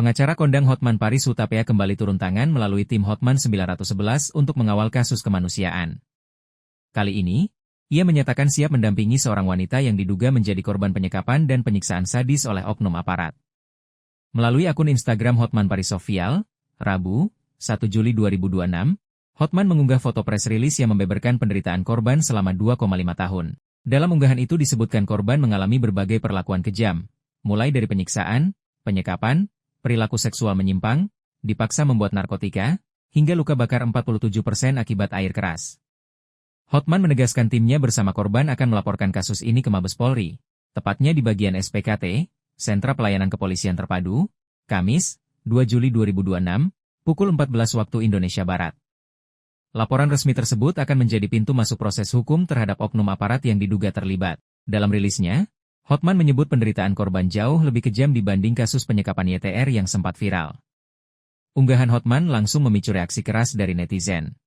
Pengacara kondang Hotman Paris Hutapea kembali turun tangan melalui tim Hotman 911 untuk mengawal kasus kemanusiaan. Kali ini, ia menyatakan siap mendampingi seorang wanita yang diduga menjadi korban penyekapan dan penyiksaan sadis oleh oknum aparat. Melalui akun Instagram Hotman Paris Official, Rabu, 1 Juli 2026, Hotman mengunggah foto press release yang membeberkan penderitaan korban selama 2,5 tahun. Dalam unggahan itu disebutkan korban mengalami berbagai perlakuan kejam, mulai dari penyiksaan, penyekapan, perilaku seksual menyimpang, dipaksa membuat narkotika, hingga luka bakar 47% akibat air keras. Hotman menegaskan timnya bersama korban akan melaporkan kasus ini ke Mabes Polri, tepatnya di bagian SPKT, Sentra Pelayanan Kepolisian Terpadu, Kamis, 2 Juli 2026, pukul 14 waktu Indonesia Barat. Laporan resmi tersebut akan menjadi pintu masuk proses hukum terhadap oknum aparat yang diduga terlibat. Dalam rilisnya, Hotman menyebut penderitaan korban jauh lebih kejam dibanding kasus penyekapan YTR yang sempat viral. Unggahan Hotman langsung memicu reaksi keras dari netizen.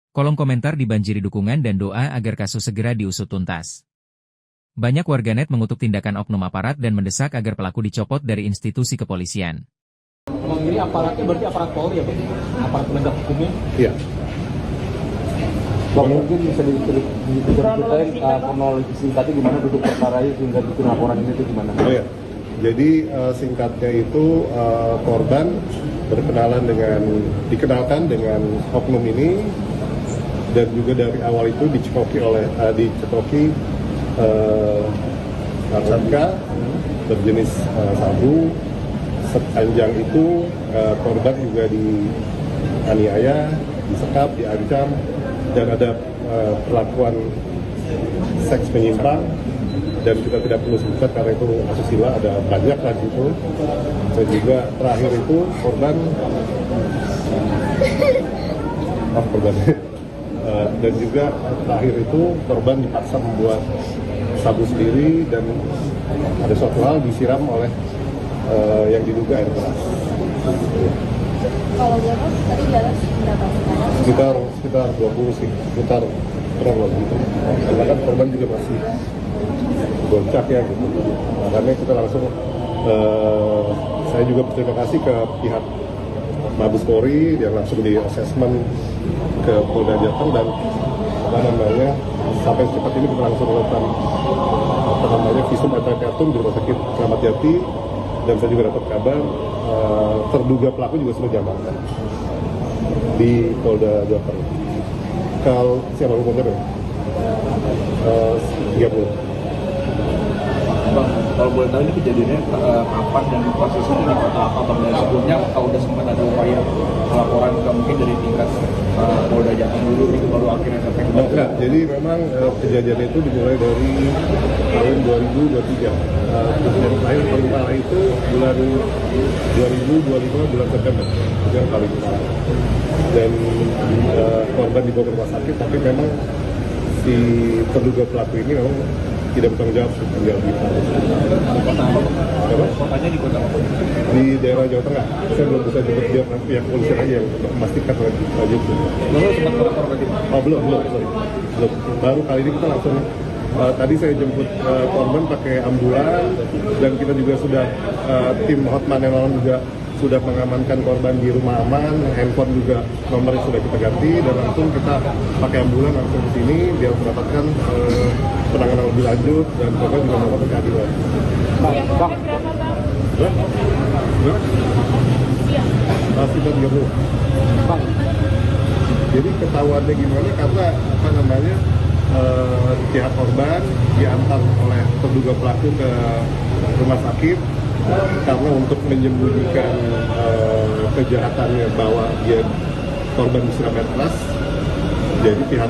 Kolom komentar dibanjiri dukungan dan doa agar kasus segera diusut tuntas. Banyak warganet mengutuk tindakan oknum aparat dan mendesak agar pelaku dicopot dari institusi kepolisian. Ini aparatnya berarti aparat Polri ya, Pak? Aparat penegak hukumnya? Iya. Pak, mungkin bisa diceritain kronologi singkatnya gimana duduk perkara hingga bikin laporan ini itu gimana? Oh ya, jadi singkatnya itu korban dikenalkan dengan oknum ini, dan juga dari awal itu dicekoki narkotika berjenis sabu. Sepanjang itu korban juga dianiaya, disekap, diancam, dan ada perlakuan seks menyimpang, dan kita tidak perlu sebutkan karena itu asusila, ada banyak lagi itu. Dan juga terakhir itu korban dan juga terakhir itu korban dipaksa membuat sabu sendiri, dan ada suatu hal disiram oleh yang diduga air keras. Kalau berapa tadi jalan berapa? Sekitar 20 sih, sekitar kurang lebih gitu. Karena kan korban juga masih goncak ya gitu. Makanya kita langsung saya juga berterima kasih ke pihak Mabes Polri yang langsung di assessment ke Polda Jateng, dan sampai secepat ini kita langsung melakukan visum et repertum di Rumah Sakit Kramat Jati, dan saya juga dapat kabar terduga pelaku juga sudah diamankan di Polda Jateng. Kalau siapa umurnya? 30. Bang, kalau boleh tahu ini kejadiannya kapan dan prosesnya ini apa Bang? Dan sebelumnya kalau udah sempat ada upaya laporan mungkin dari tingkat Polda Jateng dulu itu baru akhirnya sampai ke Enggak, jadi memang kejadian itu dimulai dari tahun 2023. Kejadian terakhir paling parah itu bulan 2025 bulan September, itu yang paling parah. Dan korban dibawa ke rumah sakit, tapi memang si terduga pelaku ini memang tidak bertanggung jawab tinggal di kotanya di kota apa? Di daerah Jawa Tengah. Saya belum bisa jemput dia, pihak polisian aja yang memastikan lagi. Lalu sempat melapor lagi? Oh belum. Baru kali ini kita langsung tadi saya jemput korban pakai ambulan, dan kita juga sudah tim Hotman yang lalu juga sudah mengamankan korban di rumah aman, handphone juga nomornya sudah kita ganti, dan langsung kita pakai ambulan langsung ke sini biar mendapatkan penanganan lebih lanjut, dan korban juga mendapatkan keadilan. Bang. Sekitar 30. Bang. Jadi ketahuannya gimana karena pihak korban diantar oleh terduga pelaku ke rumah sakit karena untuk menyembunyikan kejahatannya bahwa dia korban disiram air keras. Jadi pihak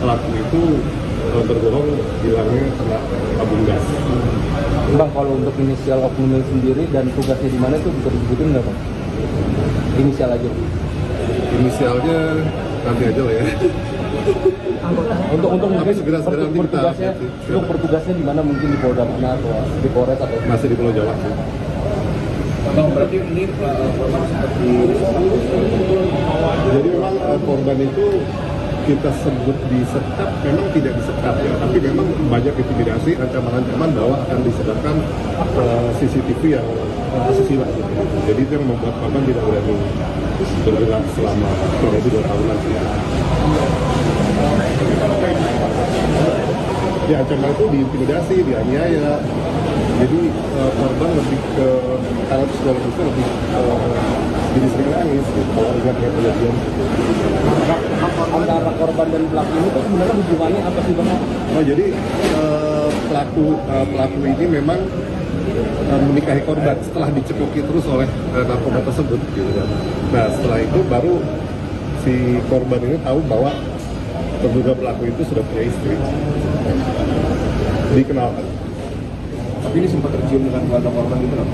pelaku itu berbohong bilangnya kena tabung gas. Bang, kalau untuk inisial oknumnya sendiri dan tugasnya di mana itu bisa disebutin nggak Bang? Inisial aja. Inisialnya nanti aja lah ya. Untuk bertugasnya di mana, mungkin di Polda mana atau di Polres atau masih di Pulau Jawa sih. Bang, berarti ini korban seperti jadi memang korban itu kita sebut disekap, memang tidak disekap ya, tapi memang banyak intimidasi, ancaman-ancaman bahwa akan disedapkan CCTV yang asusila gitu. Jadi itu yang membuat korban tidak berani bergerak selama kurang lebih 2 tahunan sih. Ya ancaman itu diintimidasi, dianiaya. Jadi korban lebih ke karena itu sudah lebih jadi sering nangis gitu, kalau ingat kejadian. Antara korban dan pelaku ini tuh sebenarnya hubungannya apa sih Bang? Oh jadi pelaku ini memang menikahi korban setelah dicekoki terus oleh narkoba tersebut gitu kan. Nah setelah itu baru si korban ini tahu bahwa terduga pelaku itu sudah punya istri, dikenalkan. Tapi ini sempat tercium dengan keluarga korban gitu loh.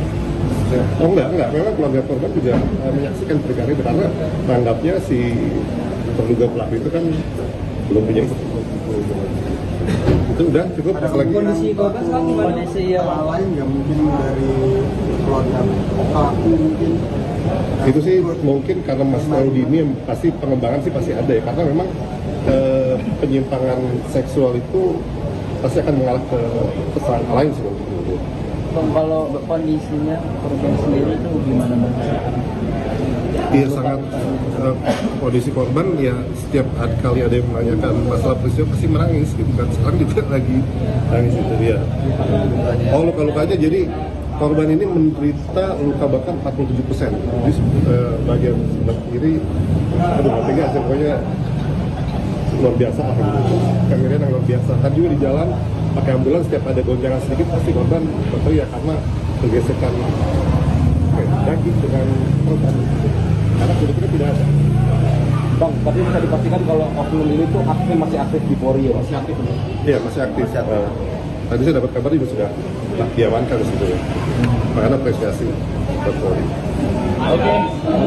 Oh enggak, memang keluarga korban juga menyaksikan pernikahan itu karena menganggapnya si terduga pelaku itu kan belum punya istri. Itu udah cukup. Apalagi Kondisi korban sekarang gimana? Kondisi yang lain nggak mungkin dari keluarga pelaku mungkin. itu sih mungkin karena masih terlalu dini, pasti pengembangan sih pasti ada ya, karena memang penyimpangan seksual itu pasti akan mengarah ke kesalahan lain sih mungkin. Bang, kalau kondisinya korban sendiri itu gimana Bang? Iya sangat kondisi korban ya setiap kali ada yang menanyakan masalah peristiwa pasti menangis gitu kan. Sekarang juga lagi nangis itu dia. Oh luka-lukanya jadi korban ini menderita luka bakar 47%. Jadi bagian sebelah kiri, aduh nggak tega sih pokoknya luar biasa lah gitu. Kemirian yang luar biasa. Kan juga di jalan pakai ambulans setiap ada gonjangan sedikit pasti korban berteriak karena bergesekan daging dengan korban. Karena kulitnya tidak ada. Bang, tapi bisa dipastikan kalau oknum ini tuh masih aktif di Polri ya? Masih aktif? Iya masih aktif. Tadi saya dapat kabar juga sudah diamankan di situ ya. Makanya apresiasi buat Polri. Oke.